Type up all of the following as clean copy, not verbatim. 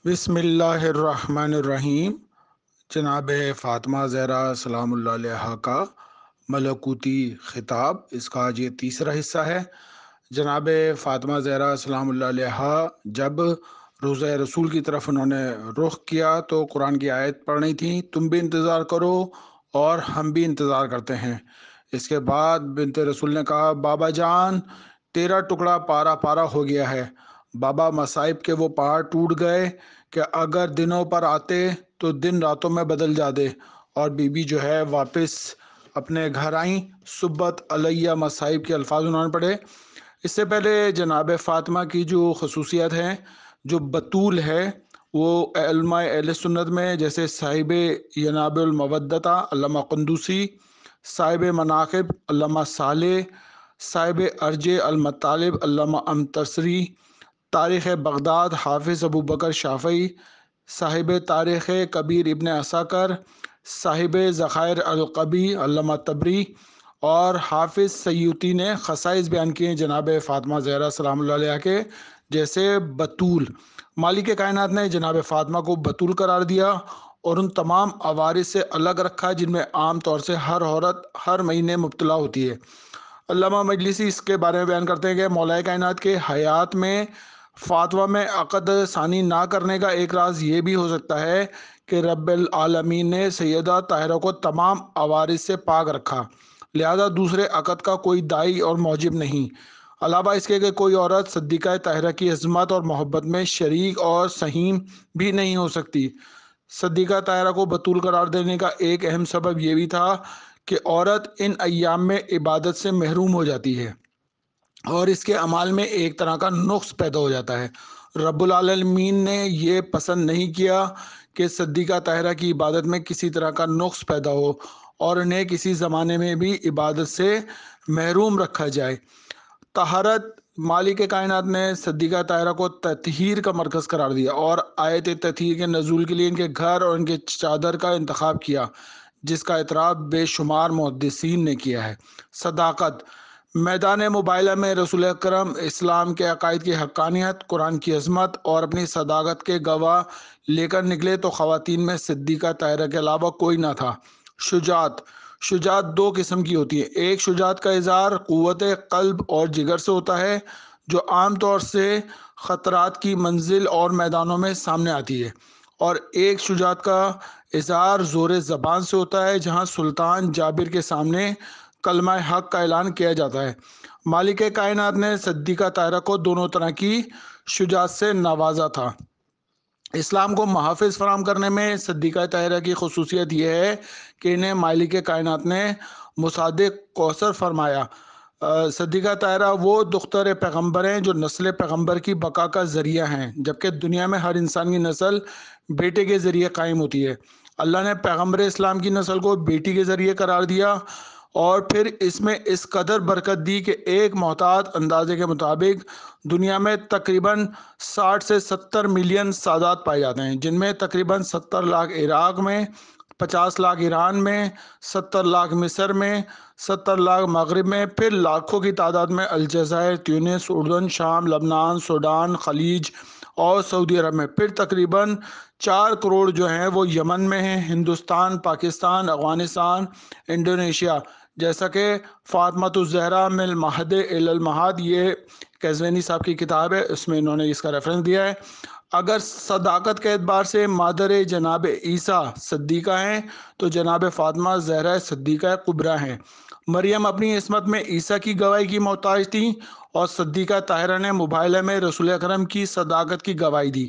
بسم اللہ الرحمن الرحیم۔ جناب فاطمہ زہرا سلام اللہ علیہا کا ملکوتی خطاب، اس کا آج یہ تیسرا حصہ ہے۔ جناب فاطمہ زہرا سلام اللہ علیہا جب روضہ رسول کی طرف انہوں نے رخ کیا تو قرآن کی آیت پڑھنی تھی، تم بھی انتظار کرو اور ہم بھی انتظار کرتے ہیں۔ اس کے بعد بنت رسول نے کہا، بابا جان تیرا ٹکڑا پارا پارا ہو گیا ہے۔ بابا مصائب کے وہ پہاڑ ٹوٹ گئے کہ اگر دنوں پر آتے تو دن راتوں میں بدل جاتے، اور بی بی جو ہے واپس اپنے گھر آئیں۔ صبت علیہ مصائب کے الفاظ انہوں نے پڑھے۔ اس سے پہلے جناب فاطمہ کی جو خصوصیت ہیں، جو بطول ہے، وہ علماء اہل سنت میں جیسے صاحب یناب المودتہ علامہ قندوسی، صاحب مناقب علامہ صالح، صاحب ارج المطالب علامہ امتصری، تاریخ بغداد حافظ ابو بکر شافعی، صاحب تاریخ کبیر ابن عساکر، صاحب ذخائر القبی علامہ طبری، اور حافظ سیوطی نے خصائص بیان کیے جناب فاطمہ زہرا سلام اللہ علیہ کے، جیسے بطول۔ مالک کائنات نے جناب فاطمہ کو بطول قرار دیا اور ان تمام عوارض سے الگ رکھا جن میں عام طور سے ہر عورت ہر مہینے مبتلا ہوتی ہے۔ علامہ مجلسی اس کے بارے میں بیان کرتے ہیں کہ مولا کائنات کے حیات میں فاطمہ میں عقد ثانی نہ کرنے کا ایک راز یہ بھی ہو سکتا ہے کہ رب العالمین نے سیدہ طاہرہ کو تمام عوارض سے پاک رکھا، لہذا دوسرے عقد کا کوئی داعی اور موجب نہیں۔ علاوہ اس کے کہ کوئی عورت صدیقہ طاہرہ کی عظمت اور محبت میں شریک اور سہیم بھی نہیں ہو سکتی۔ صدیقہ طاہرہ کو بطول قرار دینے کا ایک اہم سبب یہ بھی تھا کہ عورت ان ایام میں عبادت سے محروم ہو جاتی ہے اور اس کے اعمال میں ایک طرح کا نقص پیدا ہو جاتا ہے۔ رب العالمین نے یہ پسند نہیں کیا کہ صدیقہ طاہرہ کی عبادت میں کسی طرح کا نقص پیدا ہو اور انہیں کسی زمانے میں بھی عبادت سے محروم رکھا جائے۔ طہارت، مالک کائنات نے صدیقہ طاہرہ کو تطہیر کا مرکز قرار دیا اور آیت تطہیر کے نزول کے لیے ان کے گھر اور ان کے چادر کا انتخاب کیا، جس کا اعتراف بے شمار محدثین نے کیا ہے۔ صداقت، میدان مباحثہ میں رسول اکرم اسلام کے عقائد کی حقانیت، قرآن کی عظمت اور اپنی صداقت کے گواہ لے کر نکلے تو خواتین میں صدیقہ طاہرہ کے علاوہ کوئی نہ تھا۔ شجاعت، شجاعت دو قسم کی ہوتی ہے۔ ایک شجاعت کا اظہار قوت قلب اور جگر سے ہوتا ہے، جو عام طور سے خطرات کی منزل اور میدانوں میں سامنے آتی ہے، اور ایک شجاعت کا اظہار زور زبان سے ہوتا ہے، جہاں سلطان جابر کے سامنے کلمہ حق کا اعلان کیا جاتا ہے۔ مالک کائنات نے صدیقہ طاہرہ کو دونوں طرح کی شجاعت سے نوازا تھا۔ اسلام کو محافظ فراہم کرنے میں صدیقہ طاہرہ کی خصوصیت یہ ہے کہ انہیں مالک کائنات نے مصادق کوثر فرمایا۔ صدیقہ طاہرہ وہ دختر پیغمبر ہیں جو نسل پیغمبر کی بقا کا ذریعہ ہیں، جبکہ دنیا میں ہر انسان کی نسل بیٹے کے ذریعے قائم ہوتی ہے۔ اللہ نے پیغمبر اسلام کی نسل کو بیٹی کے ذریعے قرار دیا اور پھر اس میں اس قدر برکت دی کہ ایک محتاط اندازے کے مطابق دنیا میں تقریباً 60 سے 70 ملین سادات پائے جاتے ہیں، جن میں تقریباً 70 لاکھ عراق میں، 50 لاکھ ایران میں، 70 لاکھ مصر میں، 70 لاکھ مغرب میں، پھر لاکھوں کی تعداد میں الجزائر، تیونس، اردن، شام، لبنان، سوڈان، خلیج اور سعودی عرب میں، پھر تقریباً 4 کروڑ جو ہیں وہ یمن میں ہیں، ہندوستان، پاکستان، افغانستان، انڈونیشیا۔ جیسا کہ فاطمۃ الزہرا من المہد الی المہد، یہ قزوینی صاحب کی کتاب ہے، اس میں انہوں نے اس کا ریفرنس دیا ہے۔ اگر صداقت کے اعتبار سے مادر جناب عیسیٰ صدیقہ ہیں تو جناب فاطمہ زہرا صدیقہ کبریٰ ہیں۔ مریم اپنی عصمت میں عیسیٰ کی گواہی کی محتاج تھیں اور صدیقہ طاہرہ نے مباحثہ میں رسول اکرم کی صداقت کی گواہی دی۔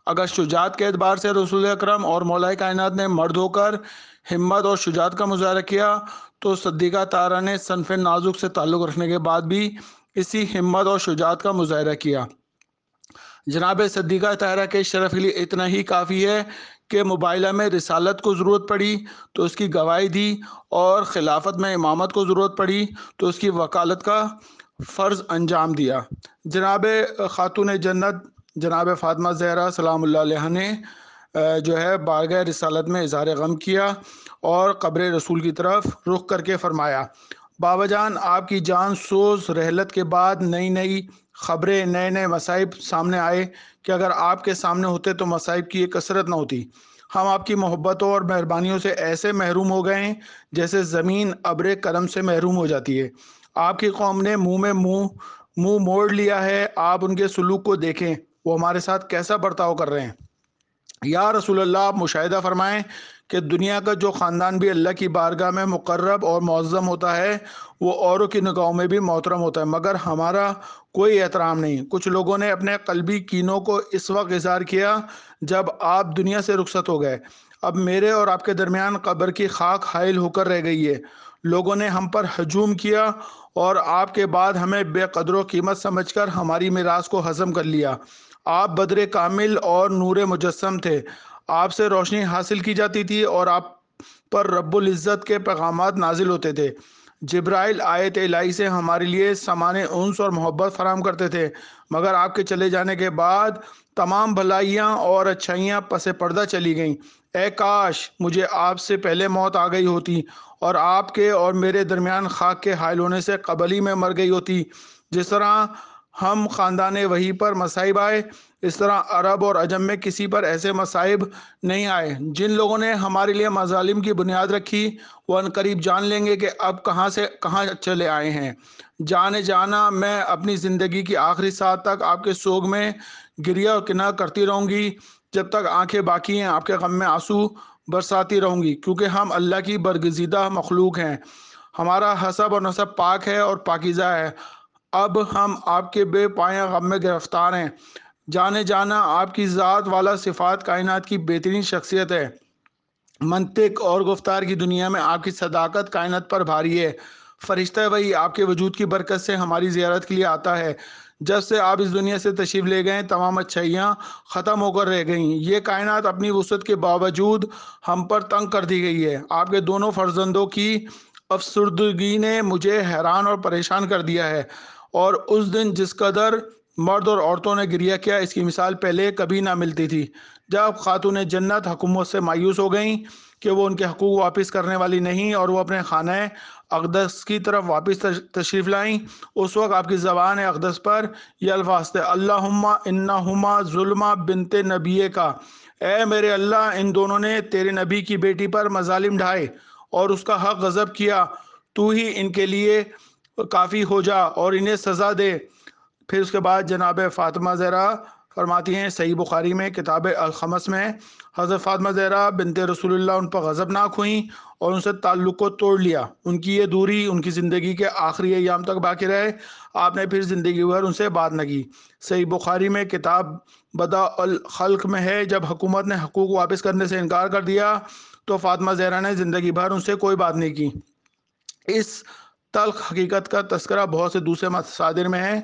اگر شجاعت کے اعتبار سے رسول اکرم اور مولا کائنات نے مرد ہو کر ہمت اور شجاعت کا مظاہرہ کیا تو صدیقہ طاہرہ نے صنف نازک سے تعلق رکھنے کے بعد بھی اسی ہمت اور شجاعت کا مظاہرہ کیا۔ جناب صدیقہ طاہرہ کے شرف کے لیے اتنا ہی کافی ہے کہ مباحثہ میں رسالت کو ضرورت پڑی تو اس کی گواہی دی، اور خلافت میں امامت کو ضرورت پڑی تو اس کی وکالت کا فرض انجام دیا۔ جناب خاتون جنت جناب فاطمہ زہرا سلام اللہ علیہ نے جو ہے بارگاہ رسالت میں اظہار غم کیا اور قبر رسول کی طرف رخ کر کے فرمایا، بابا جان، آپ کی جان سوز رحلت کے بعد نئی نئی خبریں، نئے نئے مصائب سامنے آئے کہ اگر آپ کے سامنے ہوتے تو مصائب کی یہ کثرت نہ ہوتی۔ ہم آپ کی محبتوں اور مہربانیوں سے ایسے محروم ہو گئے ہیں جیسے زمین ابر کرم سے محروم ہو جاتی ہے۔ آپ کی قوم نے منہ موڑ لیا ہے۔ آپ ان کے سلوک کو دیکھیں، وہ ہمارے ساتھ کیسا برتاؤ کر رہے ہیں۔ یا رسول اللہ، آپ مشاہدہ فرمائیں کہ دنیا کا جو خاندان بھی اللہ کی بارگاہ میں مقرب اور معظم ہوتا ہے وہ اوروں کی نگاہوں میں بھی محترم ہوتا ہے، مگر ہمارا کوئی احترام نہیں۔ کچھ لوگوں نے اپنے قلبی کینوں کو اس وقت اظہار کیا جب آپ دنیا سے رخصت ہو گئے۔ اب میرے اور آپ کے درمیان قبر کی خاک حائل ہو کر رہ گئی ہے۔ لوگوں نے ہم پر ہجوم کیا اور آپ کے بعد ہمیں بے قدر و قیمت سمجھ کر ہماری میراث کو ہضم کر لیا۔ آپ بدر کامل اور نور مجسم تھے۔ آپ سے روشنی حاصل کی جاتی تھی اور آپ پر رب العزت کے پیغامات نازل ہوتے تھے۔ جبرائیل آیت الہی سے ہمارے لیے سامان انس اور محبت فراہم کرتے تھے، مگر آپ کے چلے جانے کے بعد تمام بھلائیاں اور اچھائیاں پس پردہ چلی گئیں۔ اے کاش مجھے آپ سے پہلے موت آ گئی ہوتی اور آپ کے اور میرے درمیان خاک کے حائل ہونے سے قبل ہی میں مر گئی ہوتی۔ جس طرح ہم خاندان وحی پر مصائب آئے، اس طرح عرب اور عجم میں کسی پر ایسے مصائب نہیں آئے۔ جن لوگوں نے ہمارے لیے مظالم کی بنیاد رکھی وہ عنقریب جان لیں گے کہ اب کہاں سے کہاں چلے آئے ہیں۔ جانے جانا، میں اپنی زندگی کی آخری ساتھ تک آپ کے سوگ میں گریہ اور کناہ کرتی رہوں گی۔ جب تک آنکھیں باقی ہیں آپ کے غم میں آنسو برساتی رہوں گی، کیونکہ ہم اللہ کی برگزیدہ مخلوق ہیں۔ ہمارا حسب اور نسب پاک ہے اور پاکیزہ ہے۔ اب ہم آپ کے بے پایہ غم میں گرفتار ہیں۔ جانے جانا، آپ کی ذات والا صفات کائنات کی بہترین شخصیت ہے۔ منطق اور گفتار کی دنیا میں آپ کی صداقت کائنات پر بھاری ہے۔ فرشتہ وہی آپ کے وجود کی برکت سے ہماری زیارت کے لیے آتا ہے۔ جب سے آپ اس دنیا سے تشریف لے گئے تمام اچھائیاں ختم ہو کر رہ گئیں۔ یہ کائنات اپنی وسعت کے باوجود ہم پر تنگ کر دی گئی ہے۔ آپ کے دونوں فرزندوں کی افسردگی نے مجھے حیران اور پریشان کر دیا ہے، اور اس دن جس قدر مرد اور عورتوں نے گریہ کیا اس کی مثال پہلے کبھی نہ ملتی تھی، جب خاتون جنت حکومت سے مایوس ہو گئیں کہ وہ ان کے حقوق واپس کرنے والی نہیں اور وہ اپنے خانہ اقدس کی طرف واپس تشریف لائیں۔ اس وقت آپ کی زبان اقدس پر یہ الفاظ تھے: اللہم انہما ظلمہ بنت نبی کا، اے میرے اللہ، ان دونوں نے تیرے نبی کی بیٹی پر مظالم ڈھائے اور اس کا حق غضب کیا، تو ہی ان کے لیے کافی ہو جا اور انہیں سزا دے۔ پھر اس کے بعد جناب فاطمہ زہرا فرماتی ہیں، صحیح بخاری میں کتاب الخمس میں، حضرت فاطمہ زہرا بنت رسول اللہ ان پر غضبناک ہوئیں اور ان سے تعلق کو توڑ لیا۔ ان کی یہ دوری ان کی زندگی کے آخری ایام تک باقی رہے۔ آپ نے پھر زندگی بھر ان سے بات نہ کی۔ صحیح بخاری میں کتاب بدع الخلق میں ہے، جب حکومت نے حقوق واپس کرنے سے انکار کر دیا تو فاطمہ زہرا نے زندگی بھر ان سے کوئی بات نہیں کی۔ اس تلخ حقیقت کا تذکرہ بہت سے دوسرے مصادر میں ہے۔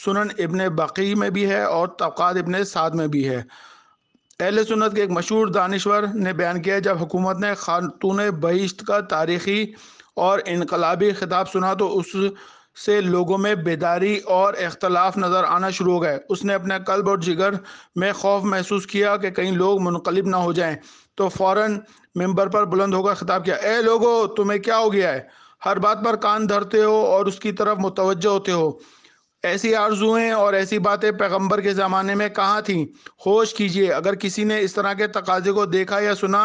سنن ابن بقی میں بھی ہے اور طبقات ابن سعد میں بھی ہے۔ اہل سنت کے ایک مشہور دانشور نے بیان کیا، جب حکومت نے خاتون بہشت کا تاریخی اور انقلابی خطاب سنا تو اس سے لوگوں میں بیداری اور اختلاف نظر آنا شروع ہو گئے۔ اس نے اپنے قلب اور جگر میں خوف محسوس کیا کہ کہیں لوگ منقلب نہ ہو جائیں، تو فوراً ممبر پر بلند ہو کر خطاب کیا: اے لوگو، تمہیں کیا ہو گیا ہے؟ ہر بات پر کان دھرتے ہو اور اس کی طرف متوجہ ہوتے ہو۔ ایسی آرزوئیں اور ایسی باتیں پیغمبر کے زمانے میں کہاں تھیں؟ ہوش کیجئے۔ اگر کسی نے اس طرح کے تقاضے کو دیکھا یا سنا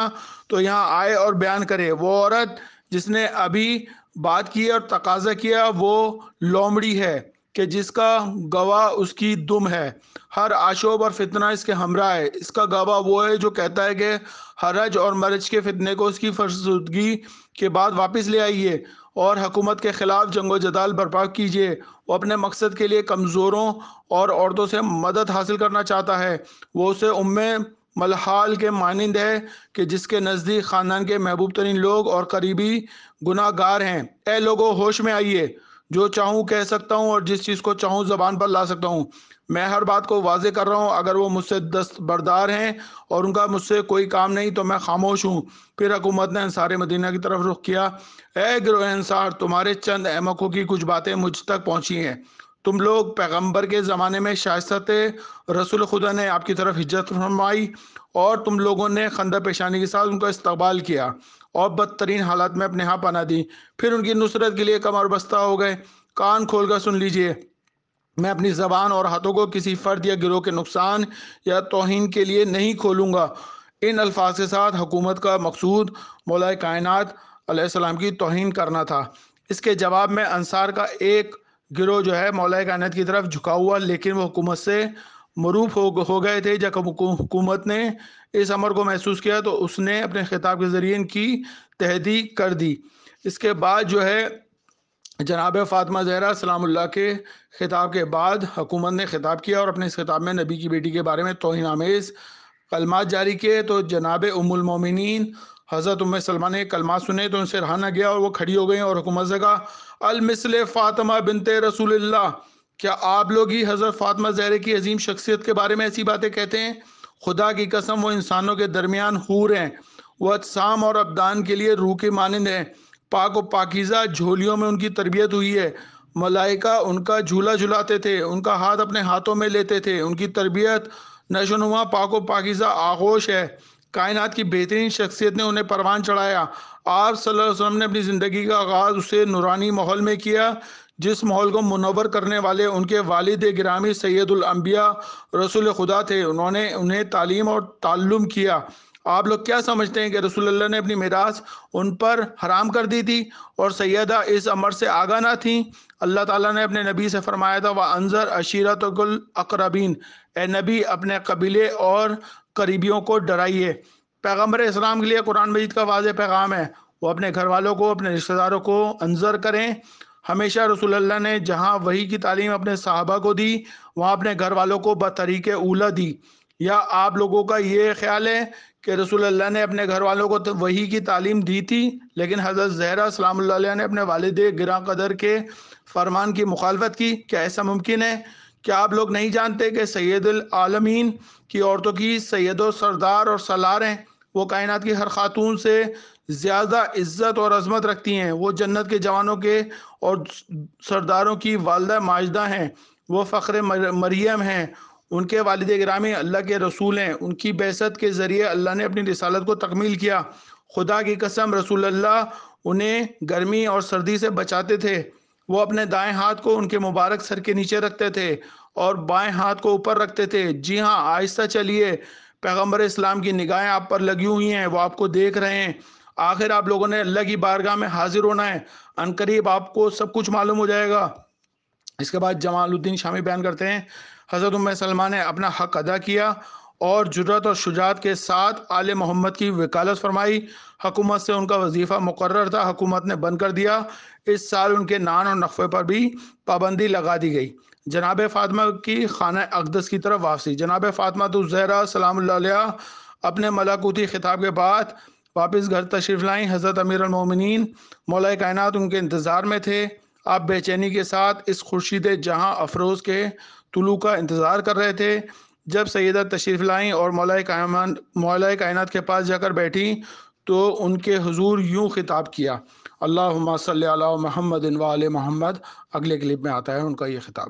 تو یہاں آئے اور بیان کرے۔ وہ عورت جس نے ابھی بات کی اور تقاضا کیا وہ لومڑی ہے کہ جس کا گواہ اس کی دم ہے۔ ہر آشوب اور فتنہ اس کے ہمراہ ہے۔ اس کا گواہ وہ ہے جو کہتا ہے کہ حرج اور مرج کے فتنے کو اس کی فرسودگی کے بعد واپس لے آئیے اور حکومت کے خلاف جنگ و جدال برپا کیجیے۔ وہ اپنے مقصد کے لیے کمزوروں اور عورتوں سے مدد حاصل کرنا چاہتا ہے۔ وہ اسے ملحال کے مانند ہے کہ جس کے نزدیک خاندان کے محبوب ترین لوگ اور قریبی گناہ گار ہیں۔ اے لوگو، ہوش میں آئیے۔ جو چاہوں کہہ سکتا ہوں اور جس چیز کو چاہوں زبان پر لا سکتا ہوں۔ میں ہر بات کو واضح کر رہا ہوں۔ اگر وہ مجھ سے دستبردار ہیں اور ان کا مجھ سے کوئی کام نہیں تو میں خاموش ہوں۔ پھر حکومت نے انصار مدینہ کی طرف رخ کیا۔ اے گروہ انصار، تمہارے چند احمقوں کی کچھ باتیں مجھ تک پہنچی ہیں۔ تم لوگ پیغمبر کے زمانے میں شائستہ تھے، رسول خدا نے آپ کی طرف ہجرت فرمائی اور تم لوگوں نے خندہ پیشانی کے ساتھ ان کا استقبال کیا اور بدترین حالات میں اپنے ہاں پناہ دی، پھر ان کی نصرت کے لیے کمر بستہ ہو گئے۔ کان کھول کر سن لیجئے، میں اپنی زبان اور ہاتھوں کو کسی فرد یا گروہ کے نقصان یا توہین کے لیے نہیں کھولوں گا۔ ان الفاظ کے ساتھ حکومت کا مقصود مولا کائنات علیہ السلام کی توہین کرنا تھا۔ اس کے جواب میں انصار کا ایک گروہ جو ہے مولا کائنات کی طرف جھکا ہوا، لیکن وہ حکومت سے مروف ہو گئے تھے۔ جب حکومت نے اس امر کو محسوس کیا تو اس نے اپنے خطاب کے ذریعے ان کی تہدید کر دی۔ اس کے بعد جو ہے جناب فاطمہ زہرا سلام اللہ کے خطاب کے بعد حکومت نے خطاب کیا اور اپنے اس خطاب میں نبی کی بیٹی کے بارے میں توہین آمیز کلمات جاری کیے۔ تو جناب ام المومنین حضرت ام سلمہ نے کلمات سنے تو ان سے رہا نہ گیا اور وہ کھڑی ہو گئیں اور حکومت سے کہا، المثل فاطمہ بنت رسول اللہ، کیا آپ لوگ ہی حضرت فاطمہ زہرا کی عظیم شخصیت کے بارے میں ایسی باتیں کہتے ہیں؟ خدا کی قسم وہ انسانوں کے درمیان حور ہیں، وہ اجسام اور ابدان کے لیے روح کے مانند ہیں، پاک و پاکیزہ جھولیوں میں ان کی تربیت ہوئی ہے، ملائکہ ان کا جھولا جھلاتے تھے، ان کا ہاتھ اپنے ہاتھوں میں لیتے تھے، ان کی تربیت نشو نما پاک و پاکیزہ آغوش ہے، کائنات کی بہترین شخصیت نے انہیں پروان چڑھایا۔ آپ صلی اللہ علیہ وسلم نے اپنی زندگی کا آغاز اسے نورانی ماحول میں کیا جس ماحول کو منور کرنے والے ان کے والد گرامی سید الانبیاء رسول خدا تھے، انہوں نے انہیں تعلیم اور تعلم کیا۔ آپ لوگ کیا سمجھتے ہیں کہ رسول اللہ نے اپنی میراث ان پر حرام کر دی تھی اور سیدہ اس امر سے آگاہ نہ تھیں؟ اللہ تعالیٰ نے اپنے نبی سے فرمایا تھا، وَأَنذِرْ عَشِيرَتَكَ الْأَقْرَبِينَ، اے نبی اپنے قبیلے اور قریبیوں کو ڈرائیے۔ پیغمبر اسلام کے لیے قرآن مجید کا واضح پیغام ہے، وہ اپنے گھر والوں کو، اپنے رشتہ داروں کو انذر کریں۔ ہمیشہ رسول اللہ نے جہاں وحی کی تعلیم اپنے صحابہ کو دی، وہاں اپنے گھر والوں کو بطریق اولیٰ دی۔ یا آپ لوگوں کا یہ خیال ہے کہ رسول اللہ نے اپنے گھر والوں کو وحی کی تعلیم دی تھی لیکن حضرت زہرا سلام اللہ علیہ نے اپنے والد گراں قدر کے فرمان کی مخالفت کی؟ کیا ایسا ممکن ہے؟ کیا آپ لوگ نہیں جانتے کہ سید العالمین کی عورتوں کی سید و سردار اور سالار ہیں؟ وہ کائنات کی ہر خاتون سے زیادہ عزت اور عظمت رکھتی ہیں، وہ جنت کے جوانوں کے اور سرداروں کی والدہ ماجدہ ہیں، وہ فخر مریم ہیں، ان کے والد گرامی اللہ کے رسول ہیں، ان کی بعثت کے ذریعے اللہ نے اپنی رسالت کو تکمیل کیا۔ خدا کی قسم رسول اللہ انہیں گرمی اور سردی سے بچاتے تھے، وہ اپنے دائیں ہاتھ کو ان کے مبارک سر کے نیچے رکھتے تھے اور بائیں ہاتھ کو اوپر رکھتے تھے۔ جی ہاں، آہستہ چلیے، پیغمبر اسلام کی نگاہیں آپ پر لگی ہوئی ہیں، وہ آپ کو دیکھ رہے ہیں۔ آخر آپ لوگوں نے اللہ کی بارگاہ میں حاضر ہونا ہے، عنقریب آپ کو سب کچھ معلوم ہو جائے گا۔ اس کے بعد جمال الدین شامی بیان کرتے ہیں، حضرت ام سلمہ نے اپنا حق ادا کیا اور جرأت اور شجاعت کے ساتھ آل محمد کی وکالت فرمائی۔ حکومت سے ان کا وظیفہ مقرر تھا، حکومت نے بند کر دیا۔ اس سال ان کے نان اور نخوے پر بھی پابندی لگا دی گئی۔ جناب فاطمہ کی خانہ اقدس کی طرف واپسی۔ جناب فاطمہ الزہرا سلام اللہ علیہ اپنے ملکوتی خطاب کے بعد واپس گھر تشریف لائیں۔ حضرت امیر المومنین مولا کائنات ان کے انتظار میں تھے۔ آپ بے چینی کے ساتھ اس خورشید جہاں افروز کے طلوع کا انتظار کر رہے تھے۔ جب سیدہ تشریف لائیں اور مولا کائنات کے پاس جا کر بیٹھیں تو ان کے حضور یوں خطاب کیا، اللہم صلی علی محمد و آل محمد۔ اگلے کلپ میں آتا ہے ان کا یہ خطاب۔